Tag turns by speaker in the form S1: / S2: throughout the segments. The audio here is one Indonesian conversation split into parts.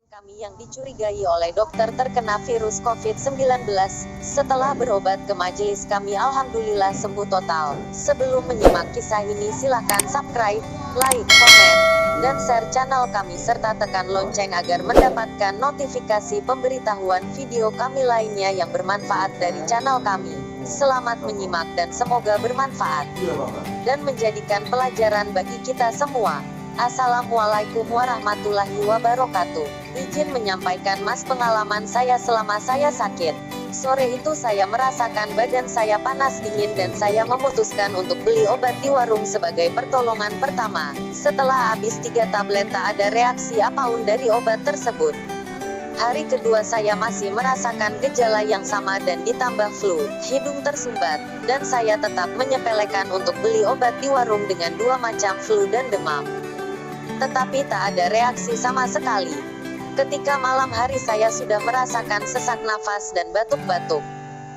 S1: Kami yang dicurigai oleh dokter terkena virus COVID-19, setelah berobat ke majelis kami alhamdulillah sembuh total. Sebelum menyimak kisah ini silahkan subscribe, like, komen, dan share channel kami serta tekan lonceng agar mendapatkan notifikasi pemberitahuan video kami lainnya yang bermanfaat dari channel kami. Selamat menyimak dan semoga bermanfaat dan menjadikan pelajaran bagi kita semua. Assalamualaikum warahmatullahi wabarakatuh. Izin menyampaikan mas pengalaman saya selama saya sakit. Sore itu saya merasakan badan saya panas dingin dan saya memutuskan untuk beli obat di warung sebagai pertolongan pertama. Setelah habis 3 tablet tak ada reaksi apapun dari obat tersebut. Hari kedua saya masih merasakan gejala yang sama dan ditambah flu, hidung tersumbat, dan saya tetap menyepelekan untuk beli obat di warung dengan 2 macam flu dan demam. Tetapi tak ada reaksi sama sekali. Ketika malam hari saya sudah merasakan sesak nafas dan batuk-batuk.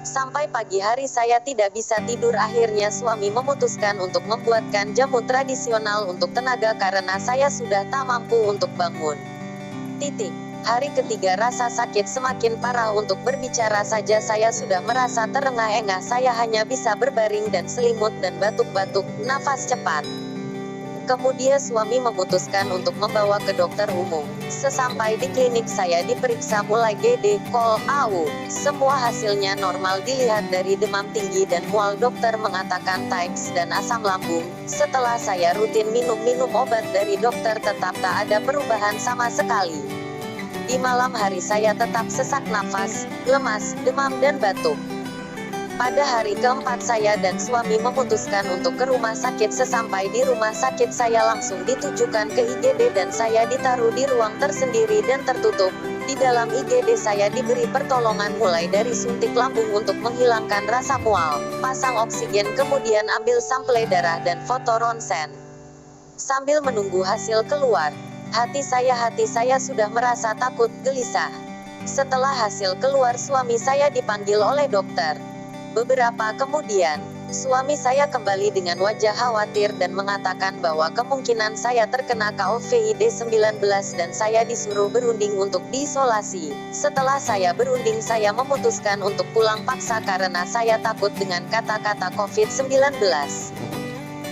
S1: Sampai pagi hari saya tidak bisa tidur, akhirnya suami memutuskan untuk membuatkan jamu tradisional untuk tenaga karena saya sudah tak mampu untuk bangun. Hari ketiga rasa sakit semakin parah, untuk berbicara saja saya sudah merasa terengah-engah, saya hanya bisa berbaring dan selimut dan batuk-batuk, nafas cepat. Kemudian suami memutuskan untuk membawa ke dokter umum. Sesampai di klinik saya diperiksa mulai GD, KOL, AU. Semua hasilnya normal dilihat dari demam tinggi dan mual, dokter mengatakan types dan asam lambung. Setelah saya rutin minum obat dari dokter tetap tak ada perubahan sama sekali. Di malam hari saya tetap sesak nafas, lemas, demam dan batuk. Pada hari keempat saya dan suami memutuskan untuk ke rumah sakit. Sesampai di rumah sakit saya langsung ditujukan ke IGD dan saya ditaruh di ruang tersendiri dan tertutup. Di dalam IGD saya diberi pertolongan mulai dari suntik lambung untuk menghilangkan rasa mual, pasang oksigen, kemudian ambil sampel darah dan foto ronsen. Sambil menunggu hasil keluar, hati saya sudah merasa takut, gelisah. Setelah hasil keluar suami saya dipanggil oleh dokter. Beberapa kemudian, suami saya kembali dengan wajah khawatir dan mengatakan bahwa kemungkinan saya terkena COVID-19 dan saya disuruh berunding untuk diisolasi. Setelah saya berunding saya memutuskan untuk pulang paksa karena saya takut dengan kata-kata COVID-19.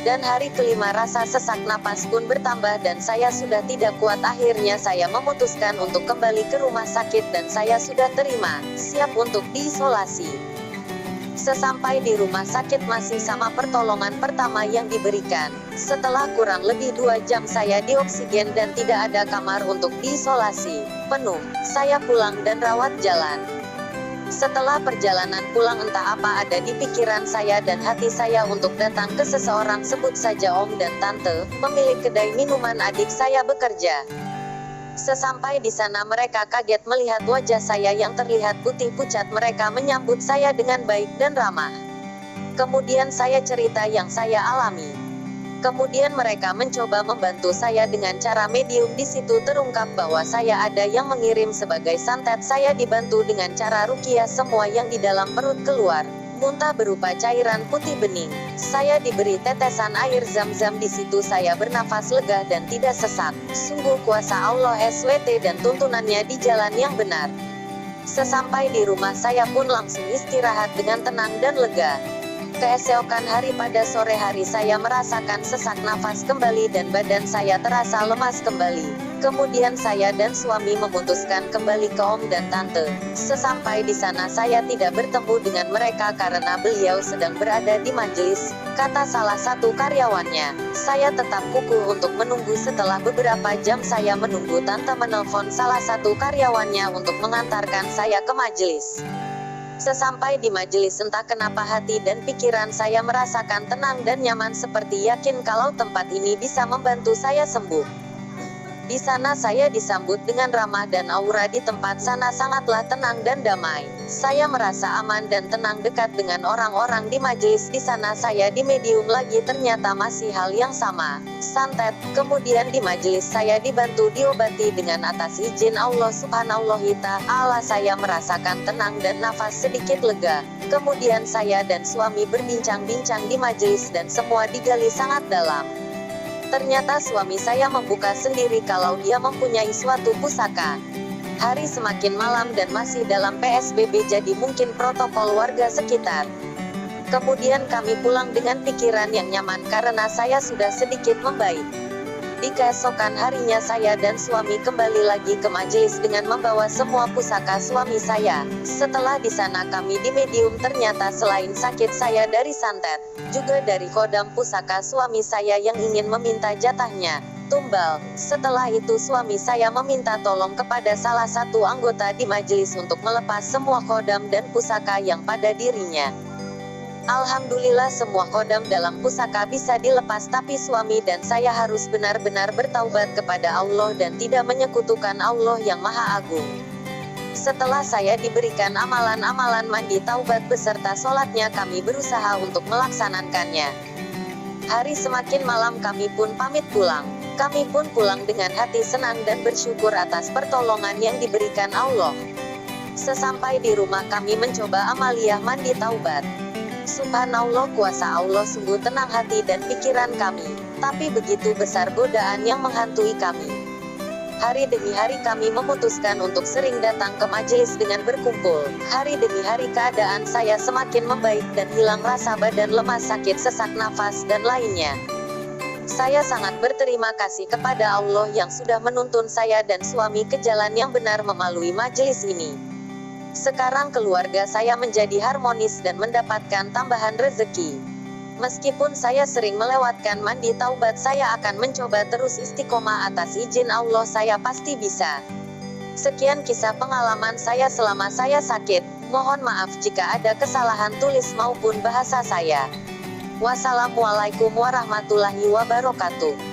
S1: Dan hari kelima rasa sesak napas pun bertambah dan saya sudah tidak kuat, akhirnya saya memutuskan untuk kembali ke rumah sakit dan saya sudah terima, siap untuk diisolasi. Sesampai di rumah sakit masih sama pertolongan pertama yang diberikan. Setelah kurang lebih 2 jam saya dioksigen dan tidak ada kamar untuk diisolasi penuh. Saya pulang dan rawat jalan. Setelah perjalanan pulang entah apa ada di pikiran saya dan hati saya untuk datang ke seseorang, sebut saja om dan tante, pemilik kedai minuman adik saya bekerja. Sesampai di sana mereka kaget melihat wajah saya yang terlihat putih pucat. Mereka menyambut saya dengan baik dan ramah. Kemudian saya cerita yang saya alami. Kemudian mereka mencoba membantu saya dengan cara medium. Di situ terungkap bahwa saya ada yang mengirim sebagai santet. Saya dibantu dengan cara ruqyah, semua yang di dalam perut keluar, muntah berupa cairan putih bening. Saya diberi tetesan air zam-zam. Di situ saya bernafas lega dan tidak sesak. Sungguh kuasa Allah SWT dan tuntunannya di jalan yang benar. Sesampai di rumah saya pun langsung istirahat dengan tenang dan lega. Keesokan hari pada sore hari saya merasakan sesak nafas kembali dan badan saya terasa lemas kembali. Kemudian saya dan suami memutuskan kembali ke om dan tante. Sesampai di sana saya tidak bertemu dengan mereka karena beliau sedang berada di majelis, kata salah satu karyawannya. Saya tetap kukuh untuk menunggu. Setelah beberapa jam saya menunggu, tante menelpon salah satu karyawannya untuk mengantarkan saya ke majelis. Sesampai di majelis entah kenapa hati dan pikiran saya merasakan tenang dan nyaman, seperti yakin kalau tempat ini bisa membantu saya sembuh. Di sana saya disambut dengan ramah dan aura di tempat sana sangatlah tenang dan damai. Saya merasa aman dan tenang dekat dengan orang-orang di majelis. Di sana saya di medium lagi, ternyata masih hal yang sama, santet. Kemudian di majelis saya dibantu diobati dengan atas izin Allah Subhanahu wa Ta'ala. Saya merasakan tenang dan nafas sedikit lega. Kemudian saya dan suami berbincang-bincang di majelis dan semua digali sangat dalam. Ternyata suami saya membuka sendiri kalau dia mempunyai suatu pusaka. Hari semakin malam dan masih dalam PSBB, jadi mungkin protokol warga sekitar. Kemudian kami pulang dengan pikiran yang nyaman karena saya sudah sedikit membaik. Di keesokan harinya saya dan suami kembali lagi ke majelis dengan membawa semua pusaka suami saya. Setelah di sana kami di medium, ternyata selain sakit saya dari santet, juga dari kodam pusaka suami saya yang ingin meminta jatahnya tumbal. Setelah itu suami saya meminta tolong kepada salah satu anggota di majelis untuk melepas semua kodam dan pusaka yang pada dirinya. Alhamdulillah semua kodam dalam pusaka bisa dilepas, tapi suami dan saya harus benar-benar bertaubat kepada Allah dan tidak menyekutukan Allah yang Maha Agung. Setelah saya diberikan amalan-amalan mandi taubat beserta sholatnya, kami berusaha untuk melaksanakannya. Hari semakin malam kami pun pamit pulang. Kami pun pulang dengan hati senang dan bersyukur atas pertolongan yang diberikan Allah. Sesampai di rumah kami mencoba amaliyah mandi taubat. Subhanallah, kuasa Allah sungguh tenang hati dan pikiran kami. Tapi begitu besar godaan yang menghantui kami. Hari demi hari kami memutuskan untuk sering datang ke majelis dengan berkumpul. Hari demi hari keadaan saya semakin membaik dan hilang rasa badan lemas, sakit, sesak nafas, dan lainnya. Saya sangat berterima kasih kepada Allah yang sudah menuntun saya dan suami ke jalan yang benar melalui majelis ini. Sekarang keluarga saya menjadi harmonis dan mendapatkan tambahan rezeki. Meskipun saya sering melewatkan mandi taubat, saya akan mencoba terus istiqomah. Atas izin Allah saya pasti bisa. Sekian kisah pengalaman saya selama saya sakit. Mohon maaf jika ada kesalahan tulis maupun bahasa saya. Wassalamualaikum warahmatullahi wabarakatuh.